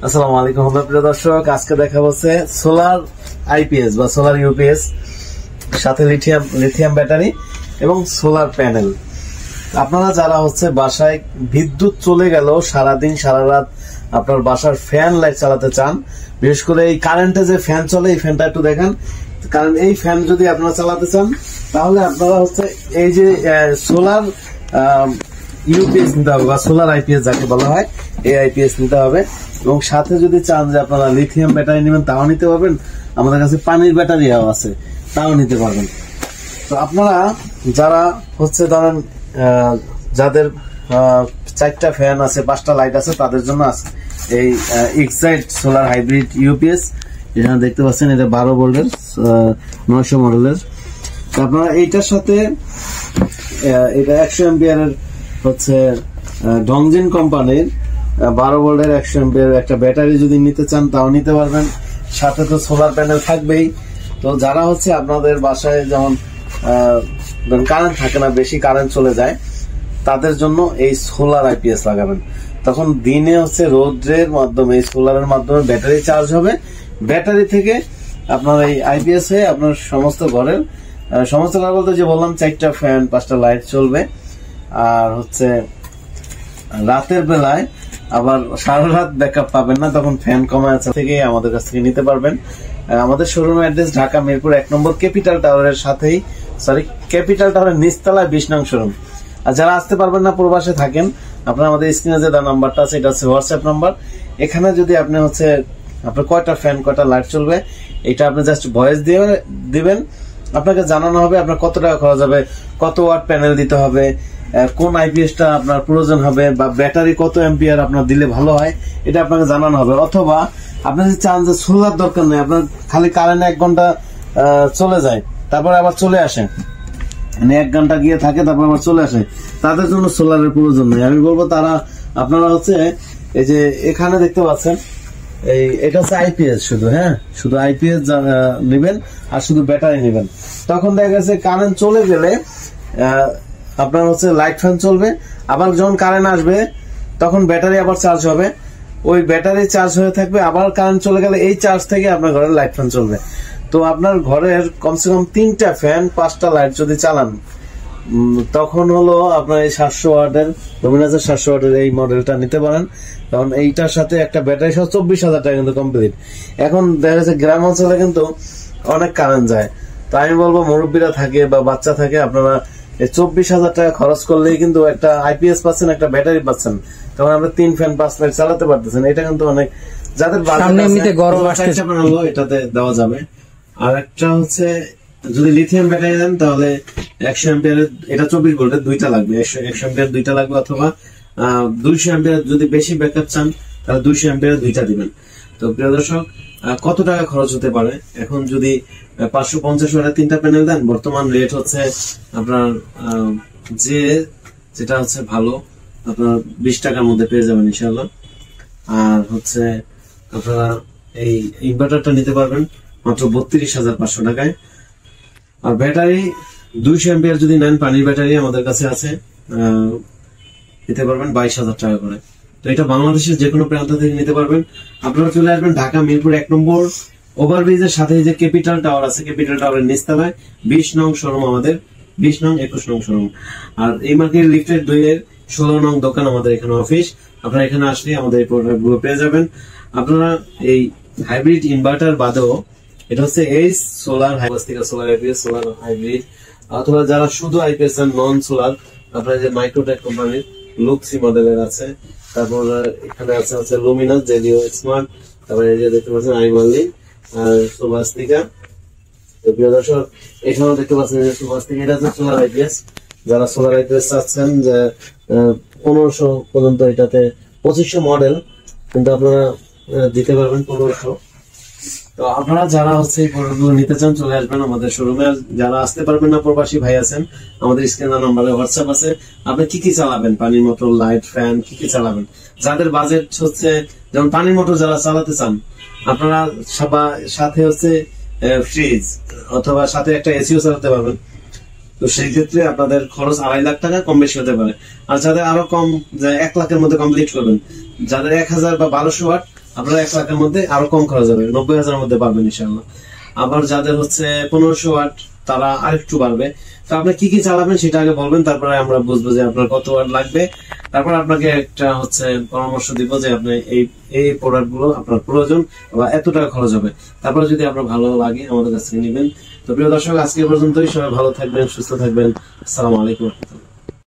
আসসালামু আলাইকুম প্রিয় দর্শক, আজকে দেখা হচ্ছে সোলার আইপিএস বা সোলার ইউপিএস সাথে লিথিয়াম ব্যাটারি এবং সোলার প্যানেল। আপনারা যারা হচ্ছে বাসায় বিদ্যুৎ চলে গেল সারাদিন সারা রাত আপনার বাসার ফ্যান লাইট চালাতে চান, বিশেষ করে এই কারেন্টে যে ফ্যান চলে এই ফ্যানটা একটু দেখেন, কারণ এই ফ্যান যদি আপনারা চালাতে চান তাহলে আপনারা হচ্ছে এই যে সোলার ইউপিএস নিতে হবে বা সোলার আইপিএস যাকে বলা হয়, এই আইপিএস নিতে হবে। এবং সাথে যদি চান যে আপনারা লিথিয়াম ব্যাটারি নেবেন তাও নিতে পারবেন, আমাদের কাছে পানির ব্যাটারিও আছে তাও নিতে পারবেন। তো আপনারা যারা হচ্ছে ধরেন যাদের 4টা ফ্যান আছে 5টা লাইট আছে তাদের জন্য আছে এই এক্সাইট সোলার হাইব্রিড ইউপিএস। এখানে দেখতে পাচ্ছেন এটা 12 ভোল্টের 900 মডেলের। আপনারা এইটার সাথে এটা 100 অ্যাম্পিয়ারের হচ্ছে ডংজিন কোম্পানির 12 ভোল্টের 100 অ্যাম্পিয়ার একটা ব্যাটারি যদি নিতে চান তাও নিতে পারবেন। সাথে তো সোলার প্যানেল থাকবেই। তো যারা হচ্ছে আপনাদের বাসায় যেমন কারেন্ট থাকে না, বেশি কারেন্ট চলে যায়, তাদের জন্য এই সোলার আইপিএস লাগাবেন। তখন দিনে হচ্ছে রোদ্রের মাধ্যমে এই সোলারের মাধ্যমে ব্যাটারি চার্জ হবে, ব্যাটারি থেকে আপনার এই আইপিএস হয়ে আপনার সমস্ত ঘরের সমস্ত ঘর বলতে যে বললাম 4টা ফ্যান 5টা লাইট চলবে। আর হচ্ছে রাতের বেলায় আবার সারা রাত ব্যাকআপ পাবেন না, তখন ফ্যান কমা আছে থেকে আমাদের কাছ থেকে নিতে পারবেন। আমাদের শোরুম অ্যাড্রেস ঢাকা মিরপুর 1 নম্বর ক্যাপিটাল টাওয়ারের সাথেই, ক্যাপিটাল টাওয়ারের নিচতলায় 20 নং শোরুম। আর যারা আসতে পারবেন না, প্রবাসে থাকেন, আপনারা আমাদের স্ক্রিনে যে নাম্বারটা আছে এটা হচ্ছে হোয়াটসঅ্যাপ নাম্বার। এখানে যদি আপনি হচ্ছে আপনার কয়টা ফ্যান কয়টা লাইট চলবে এটা আপনি জাস্ট ভয়েস দিবেন, আপনাকে জানানো হবে আপনার কত টাকা খরচ হবে, কত ওয়াট প্যানেল দিতে হবে, কোন আইপিএসটা আপনার প্রয়োজন হবে, বা ব্যাটারি কত অ্যাম্পিয়ার আপনার দিলে ভালো হয় এটা আপনাকে জানানো হবে। অথবা আপনি যদি চান যে সোলার দরকার নেই, আপনার খালি কারেন্ট 1 ঘন্টা চলে যায় তারপর আবার চলে আসে, মানে 1 ঘন্টা গিয়ে থাকে তারপর আবার চলে আসে, তাদের জন্য সোলারের প্রয়োজন নেই। আমি বলবো তারা আপনারা হচ্ছে এই যে এখানে দেখতে পাচ্ছেন এটা হচ্ছে আইপিএস, শুধু আইপিএস নেবেন আর শুধু ব্যাটারি নেবেন। তখন দেখা গেছে কারেন্ট চলে গেলে আপনার হচ্ছে লাইট ফ্যান চলবে, আবার যখন কারেন্ট আসবে তখন ব্যাটারি আবার চার্জ হবে, ওই ব্যাটারি চার্জ হয়ে থাকবে, আবার কারেন্ট চলে গেলে এই চার্জ থেকে আপনার ঘরের লাইট ফ্যান চলবে। তো আপনার ঘরের কমসে কম 3টা ফ্যান 5টা লাইট যদি চালান তখন হলো আপনার এই 700 ওয়াটের ডোমিনাসের 700 ওয়াটের এই মডেলটা নিতে পারেন। কারণ এইটার সাথে একটা ব্যাটারি সহ 24,000 টাকা কিন্তু কমপ্লিট। এখন দেখা যাচ্ছে গ্রাম অঞ্চলে কিন্তু অনেক কারেন্ট যায়, তো আমি বলবো মুরব্বীরা থাকে বা বাচ্চা থাকে, আপনারা 24,000 টাকা খরচ করলেই কিন্তু একটা আইপিএস পাচ্ছেন, একটা ব্যাটারি পাচ্ছেন, তখন আমরা 3 ফ্যান 5 লাইট চালাতে পারতেছেন। এটা কিন্তু অনেক যাদের এটাতে দেওয়া যাবে। আর একটা হচ্ছে যদি লিথিয়াম ব্যাটারি দেন তাহলে 100 অ্যাম্পিয়ারের, এটা 24 ভোল্টের 2টা লাগবে, 100 অ্যাম্পিয়ার 2টা লাগবে, অথবা 200 অ্যাম্পিয়ার যদি বেশি ব্যাকআপ চান তাহলে 200 অ্যাম্পিয়ারের 2টা দিবেন। তো প্রিয় দর্শক, কত টাকা খরচ হতে পারে? এখন যদি 550 ওয়াটের 3টা প্যানেল দেন, বর্তমান রেট হচ্ছে আপনার যেটা হচ্ছে ভালো আপনার 20 টাকার মধ্যে পেয়ে যাবেন ইনশাআল্লাহ। আর হচ্ছে আপনারা এই ইনভার্টারটা নিতে পারবেন মাত্র 32,500 টাকায়। আর ব্যাটারি 200 অ্যাম্পিয়ার যদি নেন, পানির ব্যাটারি আমাদের কাছে আছে, নিতে পারবেন 22,000 টাকা করে। তো এটা বাংলাদেশের যে কোনো প্রান্ত থেকে নিতে পারবেন। আপনারা চলে আসবেন ঢাকা মিরপুর 1 নম্বর ওভারব্রিজের সাথে যে ক্যাপিটাল টাওয়ার আছে, ক্যাপিটাল টাওয়ারের নিচতলায় 20 নং শোরুম আমাদের, 20 নং 21 নং শোরুম। আর এই মার্কেট লিফটের 2-এর 16 নং দোকান আমাদের এখানে অফিস। আপনারা এখানে আসলে আমাদের এই প্রোডাক্ট গুলো পেয়ে যাবেন। আপনারা এই হাইব্রিড ইনভার্টার বাদেও এটা হচ্ছে এই সোলার আইপিএস সোলার হাইব্রিড, অথবা যারা শুধু আইপিএস নন সোলার, আপনারা যে মাইক্রোটেক কোম্পানির লুক্সি মডেলের আছে, তারপর এখানে আছে হচ্ছে লুমিনাস, জেডিও স্মার্ট, তারপরে এই যে দেখতে পাচ্ছেন আইমালি আর সুভাস্তিকা। তো প্রিয় দর্শক, এখানেও দেখতে পাচ্ছেন যে সুভাস্তিকা, এটা হচ্ছে সোলার আইপিএস। যারা সোলার আইপিএস চাচ্ছেন যে 1500 পর্যন্ত, এটাতে 2500 মডেল, কিন্তু আপনারা দিতে পারবেন 1500। তো আপনারা যারা হচ্ছে এই প্রোডাক্টগুলো নিতে চান চলে আসবেন আমাদের শোরুমে। যারা আসতে পারবেন না, প্রবাসী ভাই আছেন, আমাদের স্ক্রিনে নাম্বারে হোয়াটসঅ্যাপ আছে, আপনি কি কি চালাবেন, পানির মোটর, লাইট, ফ্যান, কি কি চালাবেন। যাদের বাজেট হচ্ছে যেমন পানির মোটর যারা চালাতে চান, আপনারা সাথে হচ্ছে ফ্রিজ অথবা সাথে একটা এসিও চালাতে পারবেন। তো সেই ক্ষেত্রে আপনাদের খরচ 2.5 লাখ টাকা কম বেশি হতে পারে। আর যাদের আরো কম, যে 1 লাখের মধ্যে কমপ্লিট করবেন, যাদের 1000 বা 1200 ওয়াট আপনারা 1 লাখের মধ্যে আরো কম খরচ হবে, 90,000 মধ্যে পাবেন ইনশাআল্লাহ। আবার যাদের হচ্ছে 1500 ওয়াট তারা আরেকটু বাড়বে। তো আপনি কি কি চালাবেন সেটা আগে বলবেন, তারপরে আমরা বুঝবো যে আপনার কত ওয়াট লাগবে। তারপর আপনাকে একটা হচ্ছে পরামর্শ দিব যে আপনি এই প্রোডাক্ট গুলো আপনার প্রয়োজন বা এত টাকা খরচ হবে। তারপরে যদি আপনার ভালো লাগে আমাদের কাছ থেকে নেবেন। তো প্রিয় দর্শক, আজকে পর্যন্তই। সবাই ভালো থাকবেন, সুস্থ থাকবেন। আসসালামু আলাইকুম।